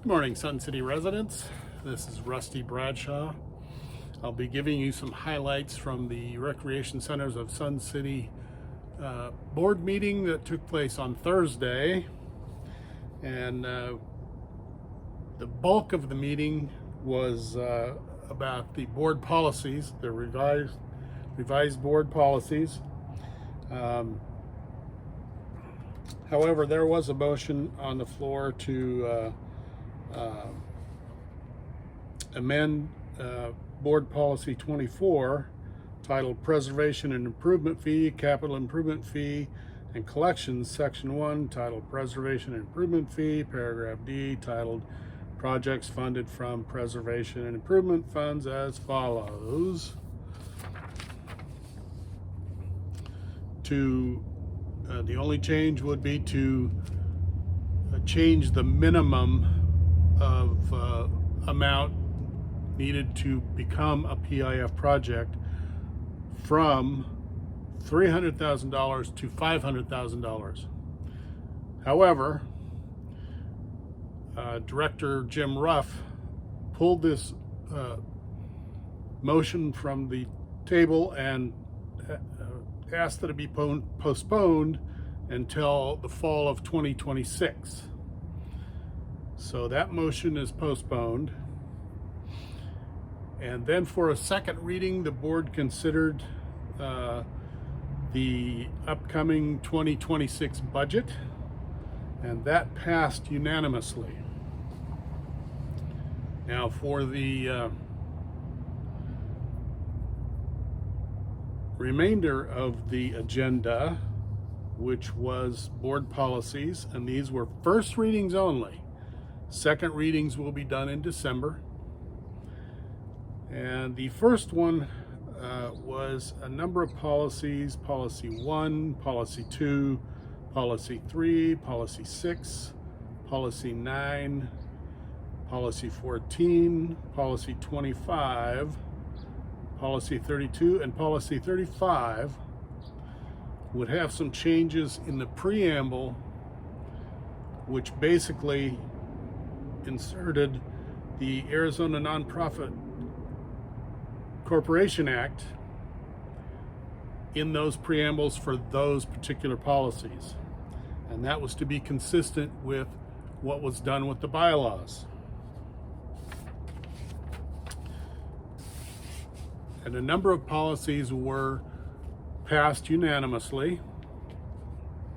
morning, Sun City residents. This is Rusty Bradshaw. I'll be giving you some highlights from the Recreation Centers of Sun City board meeting that took place on Thursday. And the bulk of the meeting was about the board policies, the revised board policies. However, there was a motion on the floor to amend Board Policy 24, titled Preservation and Improvement Fee, Capital Improvement Fee, and Collections, Section 1, titled Preservation and Improvement Fee, Paragraph D, titled Projects Funded from Preservation and Improvement Funds, as follows. The only change would be to change the minimum of amount needed to become a PIF project from $300,000 to $500,000. However, Director Jim Ruff pulled this motion from the table and asked that it be postponed until the fall of 2026. So that motion is postponed. And then for a second reading, the board considered the upcoming 2026 budget, and that passed unanimously. Now for the remainder of the agenda, which was board policies, and these were first readings only. Second readings will be done in December. And the first one was a number of policies: Policy 1, Policy 2, Policy 3, Policy 6, Policy 9, Policy 14, Policy 25, Policy 32, and Policy 35 would have some changes in the preamble, which basically inserted the Arizona Nonprofit Corporation Act in those preambles for those particular policies. And that was to be consistent with what was done with the bylaws. And a number of policies were passed unanimously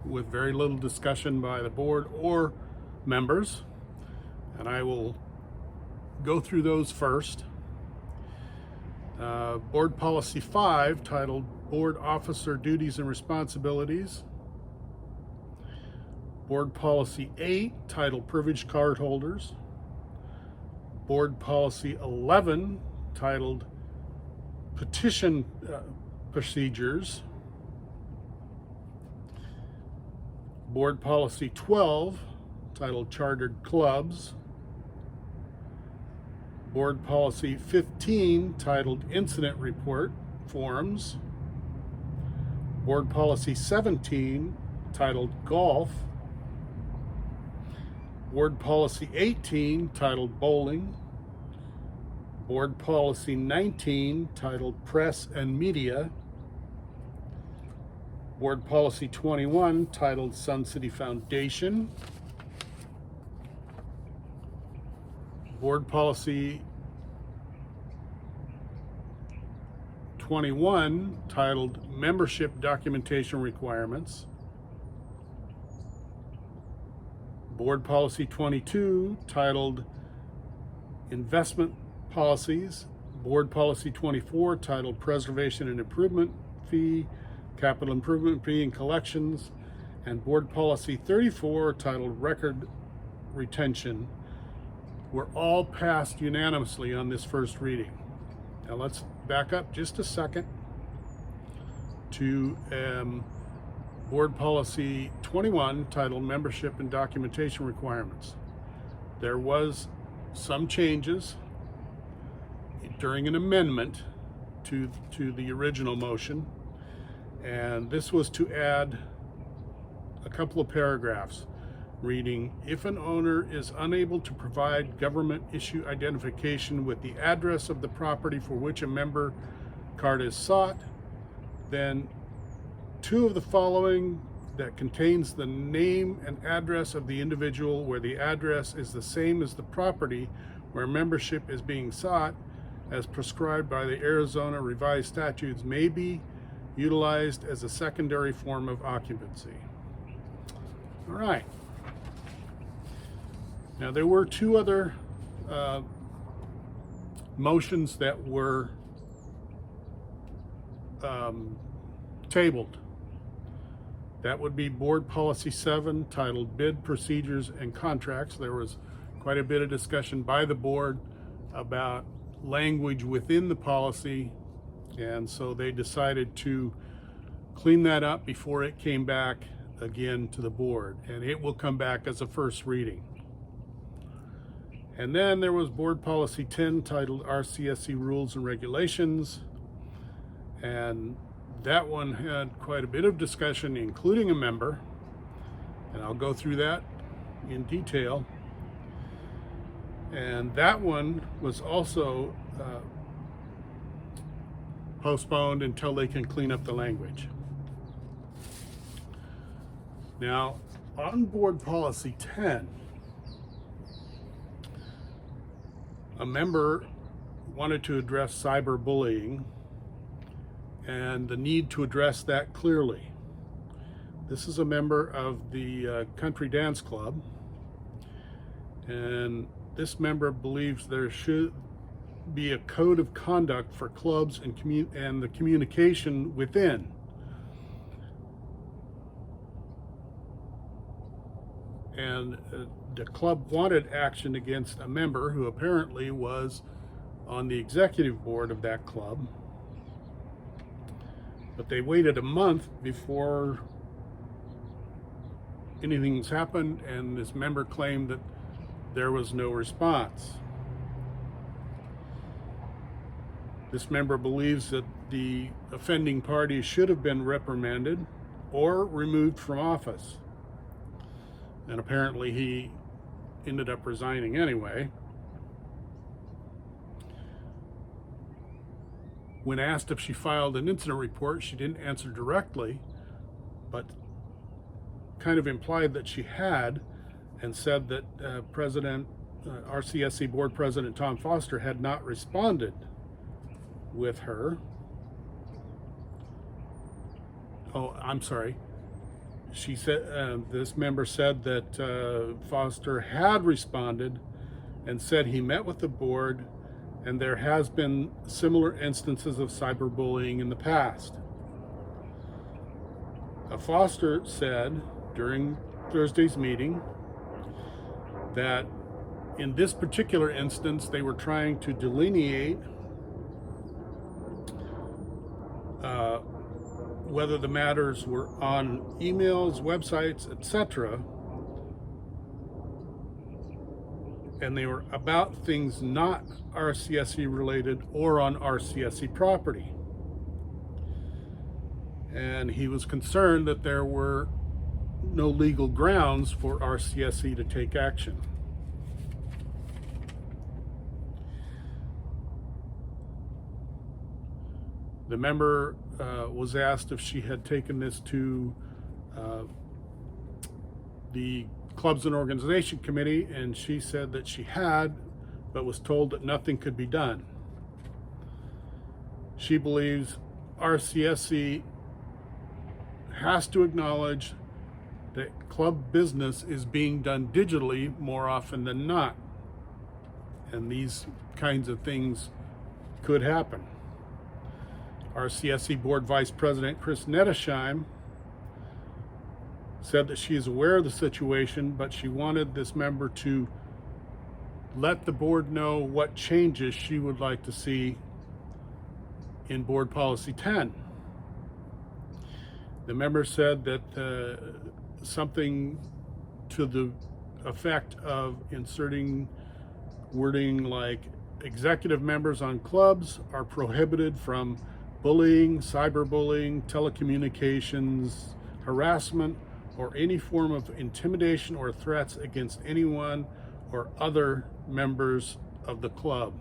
with very little discussion by the board or members. And I will go through those first. Board Policy 5, titled Board Officer Duties and Responsibilities. Board Policy 8, titled Privileged Card Holders. Board Policy 11, titled Petition Procedures. Board Policy 12, titled Chartered Clubs. Board Policy 15, titled Incident Report Forms. Board Policy 17, titled Golf. Board Policy 18, titled Bowling. Board Policy 19, titled Press and Media. Board Policy 21, titled Sun City Foundation. Board Policy 21, titled Membership Documentation Requirements. Board Policy 22, titled Investment Policies. Board Policy 24, titled Preservation and Improvement Fee, Capital Improvement Fee, and Collections. And Board Policy 34, titled Record Retention, were all passed unanimously on this first reading. Now let's back up just a second to Board Policy 21, titled Membership and Documentation Requirements. There was some changes during an amendment to the original motion, and this was to add a couple of paragraphs. reading, if an owner is unable to provide government issue identification with the address of the property for which a member card is sought, then two of the following that contains the name and address of the individual where the address is the same as the property where membership is being sought, as prescribed by the Arizona revised statutes, may be utilized as a secondary form of occupancy. All right. Now, there were two other motions that were tabled. That would be Board Policy 7, titled Bid Procedures and Contracts. There was quite a bit of discussion by the board about language within the policy, and so they decided to clean that up before it came back again to the board, and it will come back as a first reading. And then there was Board Policy 10, titled RCSC Rules and Regulations, and that one had quite a bit of discussion, including a member, and I'll go through that in detail. And that one was also postponed until they can clean up the language. Now, on Board Policy 10, a member wanted to address cyberbullying and the need to address that clearly. This is a member of the Country Dance Club, and this member believes there should be a code of conduct for clubs and the communication within. And the club wanted action against a member who apparently was on the executive board of that club. But they waited a month before anything's happened, and this member claimed that there was no response. This member believes that the offending party should have been reprimanded or removed from office. And apparently he ended up resigning anyway. When asked if she filed an incident report, she didn't answer directly, but kind of implied that she had, and said that RCSC Board President Tom Foster had not responded with her. Oh, I'm sorry. She said, this member said that Foster had responded and said he met with the board, and there has been similar instances of cyberbullying in the past. Foster said during Thursday's meeting that in this particular instance, they were trying to delineate whether the matters were on emails, websites, etc., and they were about things not RCSC related or on RCSC property. And he was concerned that there were no legal grounds for RCSC to take action. The member was asked if she had taken this to the Clubs and Organization Committee, and she said that she had, but was told that nothing could be done. She believes RCSC has to acknowledge that club business is being done digitally more often than not, and these kinds of things could happen. RCSC Board Vice President Chris Nettesheim said that she is aware of the situation, but she wanted this member to let the board know what changes she would like to see in Board Policy 10. The member said that something to the effect of inserting wording like executive members on clubs are prohibited from bullying, cyberbullying, telecommunications, harassment, or any form of intimidation or threats against anyone or other members of the club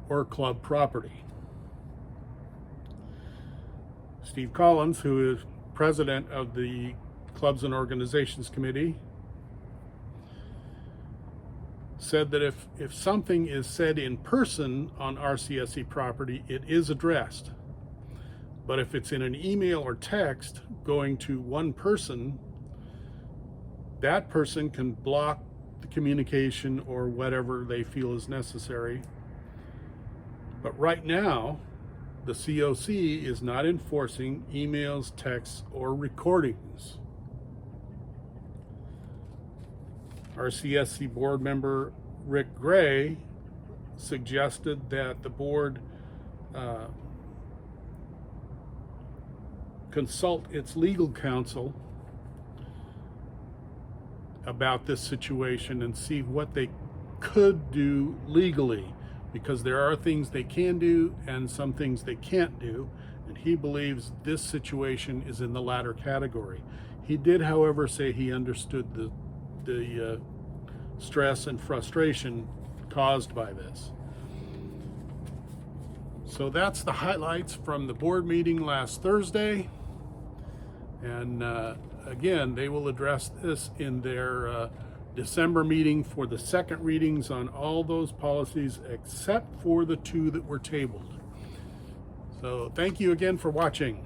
or club property. Steve Collins, who is president of the Clubs and Organizations Committee, said that if something is said in person on RCSC property, it is addressed. But if it's in an email or text going to one person, that person can block the communication or whatever they feel is necessary. But right now, the COC is not enforcing emails, texts, or recordings. RCSC board member Rick Gray suggested that the board consult its legal counsel about this situation and see what they could do legally, because there are things they can do and some things they can't do, and he believes this situation is in the latter category. He did, however, say he understood the stress and frustration caused by this. So that's the highlights from the board meeting last Thursday. And again, they will address this in their December meeting for the second readings on all those policies except for the two that were tabled. So thank you again for watching.